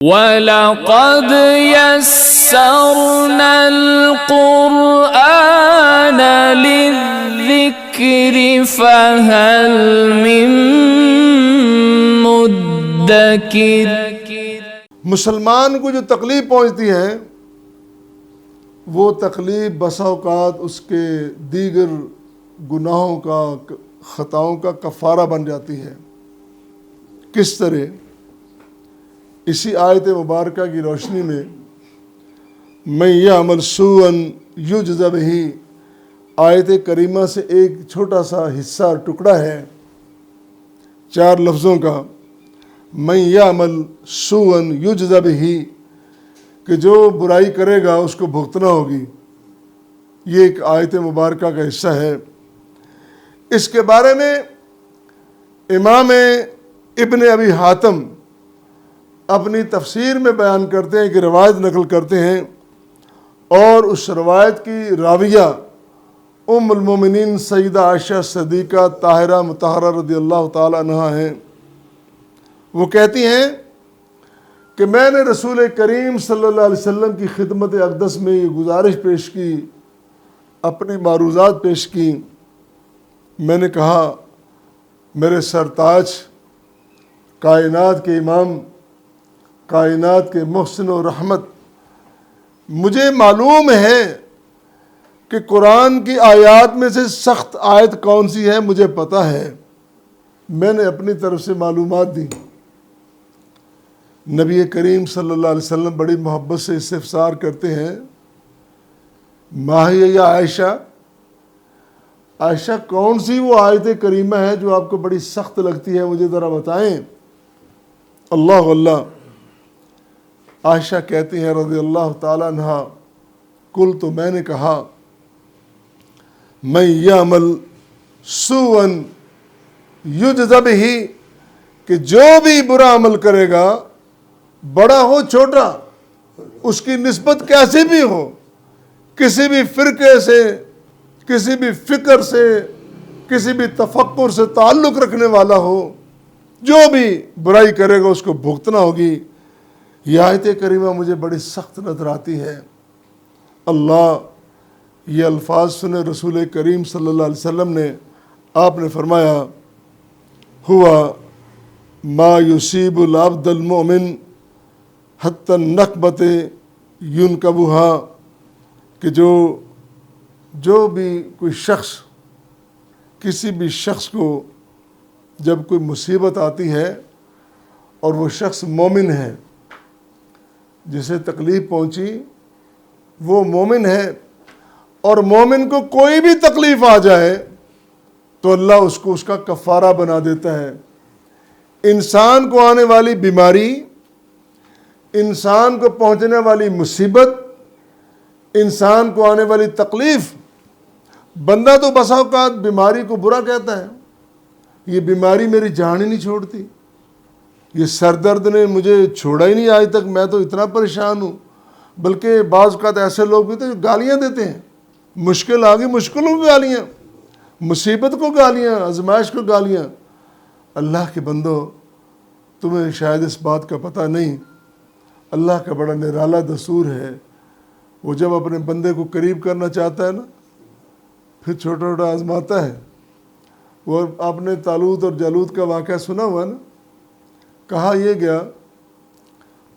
وَلَقَدْ يَسَّرْنَا الْقُرْآنَ لِلذِّكْرِ فَهَلْ مِن مُّدَّكِرٍ۔ مسلمان کو جو تکلیف پہنچتی ہے وہ تکلیف بسا اوقات اس کے دیگر گناہوں کا، خطاؤں کا کفارہ بن جاتی ہے۔ کس طرح؟ اسی آیت مبارکہ کی روشنی میں من یعمل سوءا یجز بہ، آیت کریمہ سے ایک چھوٹا سا حصہ ٹکڑا ہے 4 لفظوں کا، من یعمل سوءا یجز بہ، کہ جو برائی کرے گا اس کو بھگتنا ہوگی۔ یہ ایک آیت مبارکہ کا حصہ ہے۔ اس کے بارے میں امام ابن ابی حاتم اپنی تفسیر میں بیان کرتے ہیں کہ روایت نقل کرتے ہیں، اور اس روایت کی راویہ ام المومنین سیدہ عائشہ صدیقہ طاہرہ مطہرہ رضی اللہ تعالی عنہا ہیں۔ وہ کہتی ہیں کہ میں نے رسول کریم صلی اللہ علیہ وسلم کی خدمت اقدس میں یہ گزارش پیش کی، اپنی معروضات پیش کی۔ میں نے کہا میرے سرتاج، کائنات کے امام، کائنات کے محسن و رحمت، مجھے معلوم ہے کہ قرآن کی آیات میں سے سخت آیت کون سی ہے، مجھے پتہ ہے۔ میں نے اپنی طرف سے معلومات دی۔ نبی کریم صلی اللہ علیہ وسلم بڑی محبت سے استفسار کرتے ہیں، ما ہی یا عائشہ، عائشہ کون سی وہ آیت کریمہ ہے جو آپ کو بڑی سخت لگتی ہے، مجھے ذرا بتائیں۔ اللہ اللہ، عائشہ کہتی ہیں رضی اللہ تعالیٰ عنہا، کل تو میں نے کہا من یعمل سوءا یجز بہ، کہ جو بھی برا عمل کرے گا، بڑا ہو چھوٹا، اس کی نسبت کیسی بھی ہو، کسی بھی فرقے سے، کسی بھی فکر سے، کسی بھی تفکر سے تعلق رکھنے والا ہو، جو بھی برائی کرے گا اس کو بھگتنا ہوگی۔ یہ آیت کریمہ مجھے بڑی سخت نظر آتی ہے۔ اللہ، یہ الفاظ سنے رسول کریم صلی اللہ علیہ وسلم نے، آپ نے فرمایا ہوا ما یصیب العبد المؤمن حتی النکبۃ ینکبھا، کہ جو بھی کوئی شخص، کسی بھی شخص کو جب کوئی مصیبت آتی ہے اور وہ شخص مومن ہے، جسے تکلیف پہنچی، وہ مومن ہے، اور مومن کو کوئی بھی تکلیف آ جائے تو اللہ اس کو اس کا کفارہ بنا دیتا ہے۔ انسان کو آنے والی بیماری، انسان کو پہنچنے والی مصیبت، انسان کو آنے والی تکلیف، بندہ تو بسا اوقات بیماری کو برا کہتا ہے، یہ بیماری میری جان ہی نہیں چھوڑتی، یہ سر درد نے مجھے چھوڑا ہی نہیں آج تک، میں تو اتنا پریشان ہوں۔ بلکہ بعض اوقات ایسے لوگ بھی تھے جو گالیاں دیتے ہیں، مشکل آ گئی، مشکلوں کو گالیاں، مصیبت کو گالیاں، آزمائش کو گالیاں۔ اللہ کے بندو، تمہیں شاید اس بات کا پتہ نہیں، اللہ کا بڑا نرالا دستور ہے، وہ جب اپنے بندے کو قریب کرنا چاہتا ہے نا، پھر چھوٹا چھوٹا آزماتا ہے۔ وہ آپ نے طالوت اور جالوت کا واقعہ سنا ہوا نا، کہا یہ گیا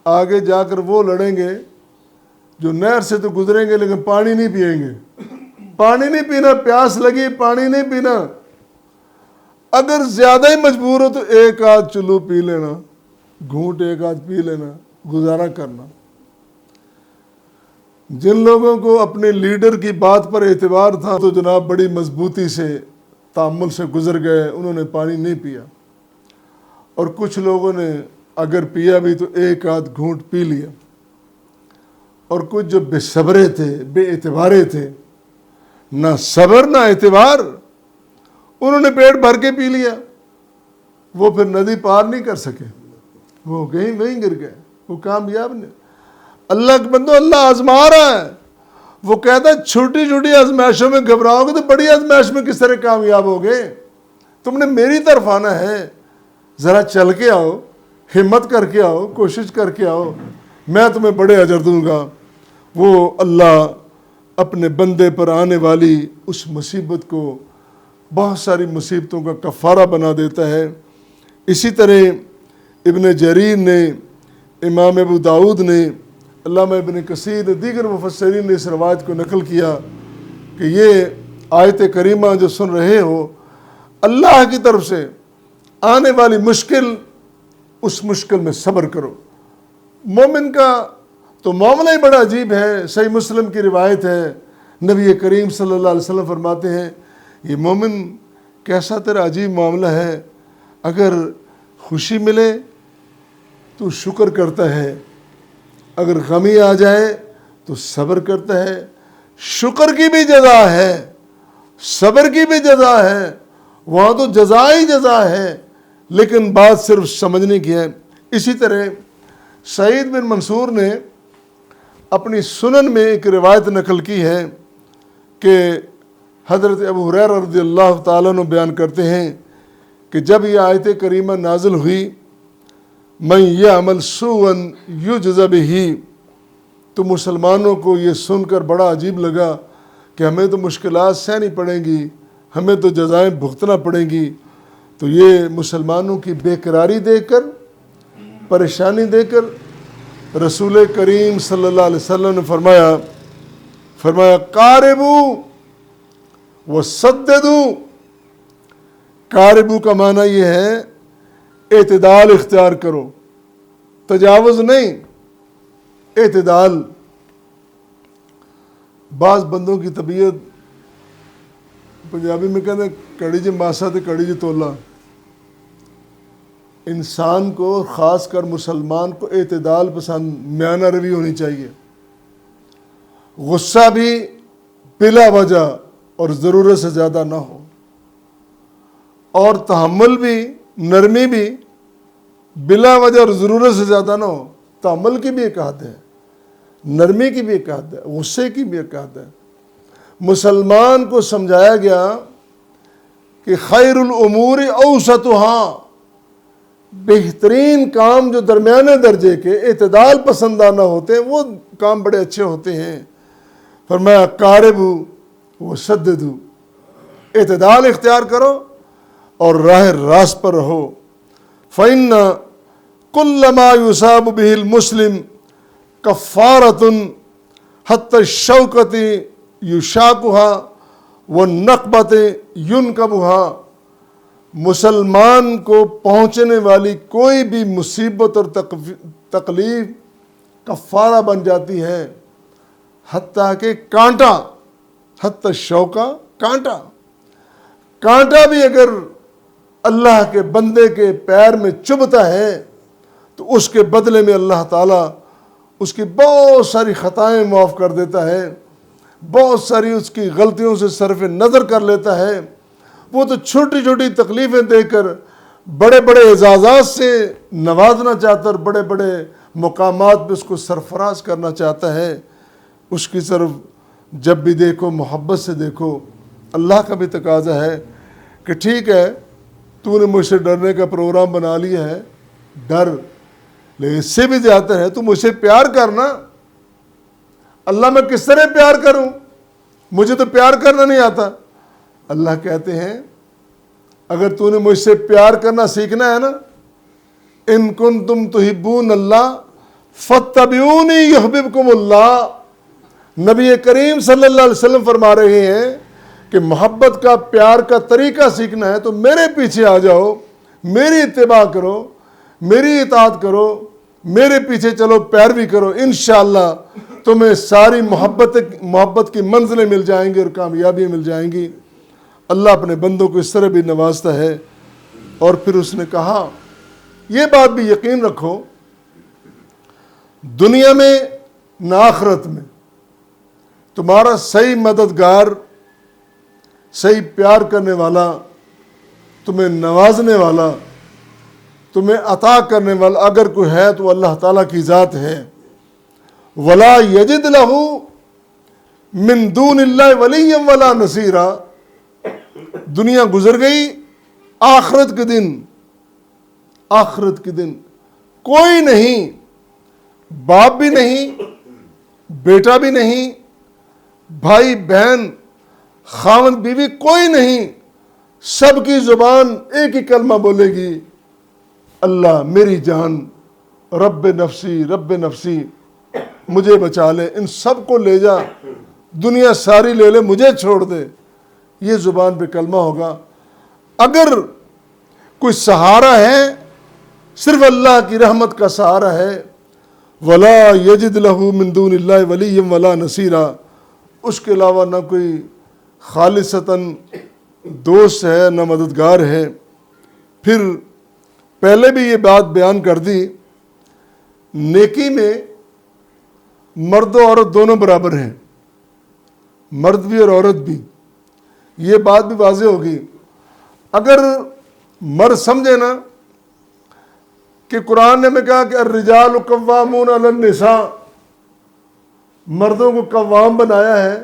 آگے جا کر وہ لڑیں گے جو نہر سے تو گزریں گے لیکن پانی نہیں پئیں گے، پانی نہیں پینا، پیاس لگی پانی نہیں پینا، اگر زیادہ ہی مجبور ہو تو ایک آدھ چلو پی لینا، گھونٹ ایک آدھ پی لینا، گزارا کرنا۔ جن لوگوں کو اپنے لیڈر کی بات پر اعتبار تھا تو جناب بڑی مضبوطی سے تحمل سے گزر گئے، انہوں نے پانی نہیں پیا، اور کچھ لوگوں نے اگر پیا بھی تو ایک آدھ گھونٹ پی لیا، اور کچھ جو بے صبرے تھے، بے اعتبارے تھے، نہ صبر نہ اعتبار، انہوں نے پیٹ بھر کے پی لیا، وہ پھر ندی پار نہیں کر سکے، وہ وہیں گر گئے، وہ کامیاب نہیں۔ اللہ کے بندو، اللہ آزما رہا ہے، وہ کہتا ہے چھوٹی چھوٹی آزمائشوں میں گھبراؤ گے تو بڑی آزمائش میں کس طرح کامیاب ہوگے؟ تم نے میری طرف آنا ہے، ذرا چل کے آؤ، ہمت کر کے آؤ، کوشش کر کے آؤ، میں تمہیں بڑے اجر دوں گا۔ وہ اللہ اپنے بندے پر آنے والی اس مصیبت کو بہت ساری مصیبتوں کا کفارہ بنا دیتا ہے۔ اسی طرح ابن جریر نے، امام ابو داؤد نے، علامہ ابن کثیر، دیگر مفسرین نے اس روایت کو نقل کیا کہ یہ آیت کریمہ جو سن رہے ہو، اللہ کی طرف سے آنے والی مشکل، اس مشکل میں صبر کرو۔ مومن کا تو معاملہ ہی بڑا عجیب ہے۔ صحیح مسلم کی روایت ہے، نبی کریم صلی اللہ علیہ وسلم فرماتے ہیں، یہ مومن کیسا تیرا عجیب معاملہ ہے، اگر خوشی ملے تو شکر کرتا ہے، اگر غمی آ جائے تو صبر کرتا ہے۔ شکر کی بھی جزا ہے، صبر کی بھی جزا ہے، وہاں تو جزا ہی جزا ہے، لیکن بات صرف سمجھنے کی ہے۔ اسی طرح سعید بن منصور نے اپنی سنن میں ایک روایت نقل کی ہے کہ حضرت ابو ہریرہ رضی اللہ تعالیٰ عنہ بیان کرتے ہیں کہ جب یہ آیت کریمہ نازل ہوئی، من یعمل سوءا یجز بہ، تو مسلمانوں کو یہ سن کر بڑا عجیب لگا کہ ہمیں تو مشکلات سہنی پڑیں گی، ہمیں تو جزائیں بھگتنا پڑیں گی۔ تو یہ مسلمانوں کی بے قراری دیکھ کر، پریشانی دیکھ کر رسول کریم صلی اللہ علیہ وسلم نے فرمایا قاربو وسددو۔ قاربو کا معنی یہ ہے اعتدال اختیار کرو، تجاوز نہیں، اعتدال۔ بعض بندوں کی طبیعت، پنجابی میں کہتے ہیں کڑی جی ماسا تے کڑی جی تولا۔ انسان کو، خاص کر مسلمان کو، اعتدال پسند، میانہ روی ہونی چاہیے۔ غصہ بھی بلا وجہ اور ضرورت سے زیادہ نہ ہو، اور تحمل بھی، نرمی بھی بلا وجہ اور ضرورت سے زیادہ نہ ہو۔ تحمل کی بھی ایک حد ہے، نرمی کی بھی ایک حد ہے، غصے کی بھی ایک حد ہے۔ مسلمان کو سمجھایا گیا کہ خیر الامور اوسطها، بہترین کام جو درمیانے درجے کے اعتدال پسندانہ ہوتے ہیں وہ کام بڑے اچھے ہوتے ہیں۔ فرمایا قاربو وسددو، اعتدال اختیار کرو اور راہ راست پر رہو۔ فإن كل ما يصاب به المسلم كفارة حتى الشوكة یشاکها والنقبۃ ینکبها۔ مسلمان کو پہنچنے والی کوئی بھی مصیبت اور تکلیف کفارہ بن جاتی ہے، حتیٰ کہ کانٹا، حتی الشوکہ، کانٹا بھی اگر اللہ کے بندے کے پیر میں چبھتا ہے تو اس کے بدلے میں اللہ تعالیٰ اس کی بہت ساری خطائیں معاف کر دیتا ہے، بہت ساری اس کی غلطیوں سے صرف نظر کر لیتا ہے۔ وہ تو چھوٹی چھوٹی تکلیفیں دے کر بڑے بڑے اعزازات سے نوازنا چاہتا ہے، بڑے بڑے مقامات پہ اس کو سرفراز کرنا چاہتا ہے۔ اس کی طرف جب بھی دیکھو محبت سے دیکھو۔ اللہ کا بھی تقاضا ہے کہ ٹھیک ہے تو نے مجھ سے ڈرنے کا پروگرام بنا لیا ہے، ڈر، لیکن اس سے بھی زیادہ ہے تو مجھ سے پیار کرنا۔ اللہ میں کس طرح پیار کروں، مجھے تو پیار کرنا نہیں آتا۔ اللہ کہتے ہیں اگر تو نے مجھ سے پیار کرنا سیکھنا ہے نا، ان کنتم تحبون اللہ فاتبعونی یحببکم اللہ۔ نبی کریم صلی اللہ علیہ وسلم فرما رہے ہیں کہ محبت کا، پیار کا طریقہ سیکھنا ہے تو میرے پیچھے آ جاؤ، میری اتباع کرو، میری اطاعت کرو، میرے پیچھے چلو، پیروی کرو، انشاءاللہ تمہیں ساری محبت کی منزلیں مل جائیں گی اور کامیابی مل جائیں گی۔ اللہ اپنے بندوں کو اس طرح بھی نوازتا ہے۔ اور پھر اس نے کہا یہ بات بھی یقین رکھو، دنیا میں نہ آخرت میں تمہارا صحیح مددگار، صحیح پیار کرنے والا، تمہیں نوازنے والا، تمہیں عطا کرنے والا اگر کوئی ہے تو اللہ تعالیٰ کی ذات ہے۔ وَلَا يَجِدْ لَهُ مِن دُونِ اللَّهِ وَلِيًّا وَلَا نَصِيرًا۔ دنیا گزر گئی، آخرت کے دن کوئی نہیں، باپ بھی نہیں، بیٹا بھی نہیں، بھائی بہن، خاوند بیوی، کوئی نہیں، سب کی زبان ایک ہی کلمہ بولے گی، اللہ میری جان، رب نفسی رب نفسی، مجھے بچا لے، ان سب کو لے جا، دنیا ساری لے لے، مجھے چھوڑ دے۔ یہ زبان پہ کلمہ ہوگا۔ اگر کوئی سہارا ہے، صرف اللہ کی رحمت کا سہارا ہے، وَلَا يَجِدْ لَهُ مِن دُونِ اللَّهِ وَلِيًّا وَلَا نَصِيرًا، اس کے علاوہ نہ کوئی خالصتاً دوست ہے نہ مددگار ہے۔ پھر پہلے بھی یہ بات بیان کر دی، نیکی میں مرد و عورت دونوں برابر ہیں، مرد بھی اور عورت بھی، یہ بات بھی واضح ہوگی۔ اگر مرد سمجھے نا کہ قرآن نے ہمیں کہا کہ الرجال قوامون علی النساء، مردوں کو قوام بنایا ہے،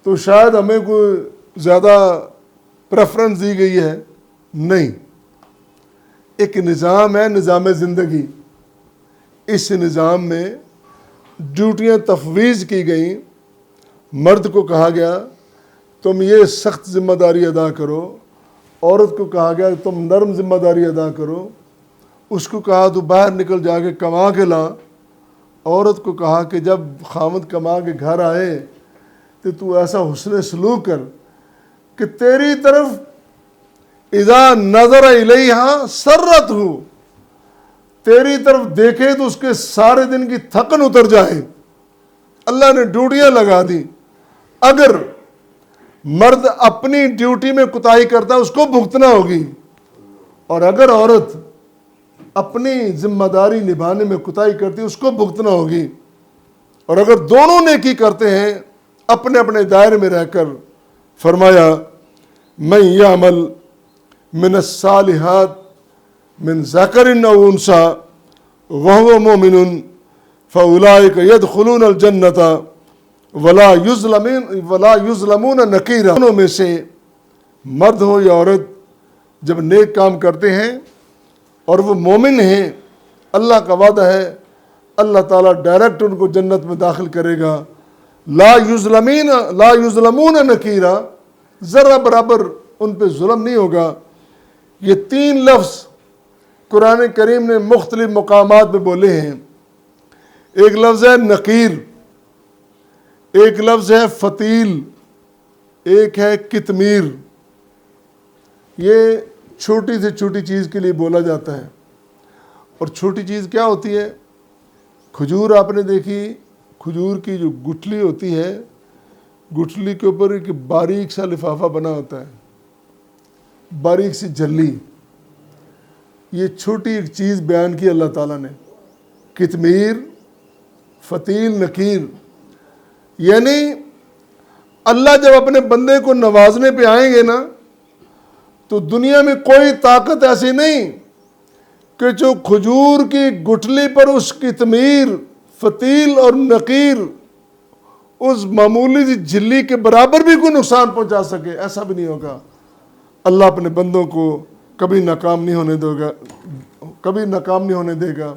تو شاید ہمیں کوئی زیادہ پریفرنس دی گئی ہے، نہیں۔ ایک نظام ہے، نظام زندگی، اس نظام میں ڈیوٹیاں تفویض کی گئیں، مرد کو کہا گیا تم یہ سخت ذمہ داری ادا کرو، عورت کو کہا گیا تم نرم ذمہ داری ادا کرو، اس کو کہا تو باہر نکل جا کے کما کے لا، عورت کو کہا کہ جب خاوند کما کے گھر آئے تو ایسا حسن سلوک کر کہ تیری طرف اذا نظر الیہا سرت ہو، تیری طرف دیکھے تو اس کے سارے دن کی تھکن اتر جائے۔ اللہ نے ڈیوٹیاں لگا دی۔ اگر مرد اپنی ڈیوٹی میں کوتاہی کرتا ہے اس کو بھگتنا ہوگی، اور اگر عورت اپنی ذمہ داری نبھانے میں کوتاہی کرتی ہے اس کو بھگتنا ہوگی۔ اور اگر دونوں نیکی کرتے ہیں اپنے اپنے دائرے میں رہ کر، فرمایا من یعمل من الصالحات من ذکر او انثی وهو مؤمن فاولئک يدخلون الجنة ولا یظلمون نقیرا۔ دونوں میں سے مرد ہو یا عورت جب نیک کام کرتے ہیں اور وہ مومن ہیں، اللہ کا وعدہ ہے اللہ تعالیٰ ڈائریکٹ ان کو جنت میں داخل کرے گا۔ لا یظلمون نقیرا، ذرا برابر ان پہ ظلم نہیں ہوگا۔ یہ تین لفظ قرآن کریم نے مختلف مقامات پہ بولے ہیں۔ ایک لفظ ہے نقیر، ایک لفظ ہے فتیل، ایک ہے کتمیر۔ یہ چھوٹی سے چھوٹی چیز کے لیے بولا جاتا ہے۔ اور چھوٹی چیز کیا ہوتی ہے؟ کھجور آپ نے دیکھی، کھجور کی جو گٹھلی ہوتی ہے، گٹھلی کے اوپر ایک باریک سا لفافہ بنا ہوتا ہے، باریک سی جھلی۔ یہ چھوٹی ایک چیز بیان کی اللہ تعالیٰ نے، کتمیر، فتیل، نقیر۔ یعنی اللہ جب اپنے بندے کو نوازنے پہ آئیں گے نا، تو دنیا میں کوئی طاقت ایسی نہیں کہ جو کھجور کی گٹھلی پر اس کتمیر، فتیل اور نقیر، اس معمولی سی جھلی کے برابر بھی کوئی نقصان پہنچا سکے، ایسا بھی نہیں ہوگا۔ اللہ اپنے بندوں کو کبھی ناکام نہیں ہونے دے گا، کبھی ناکام نہیں ہونے دے گا۔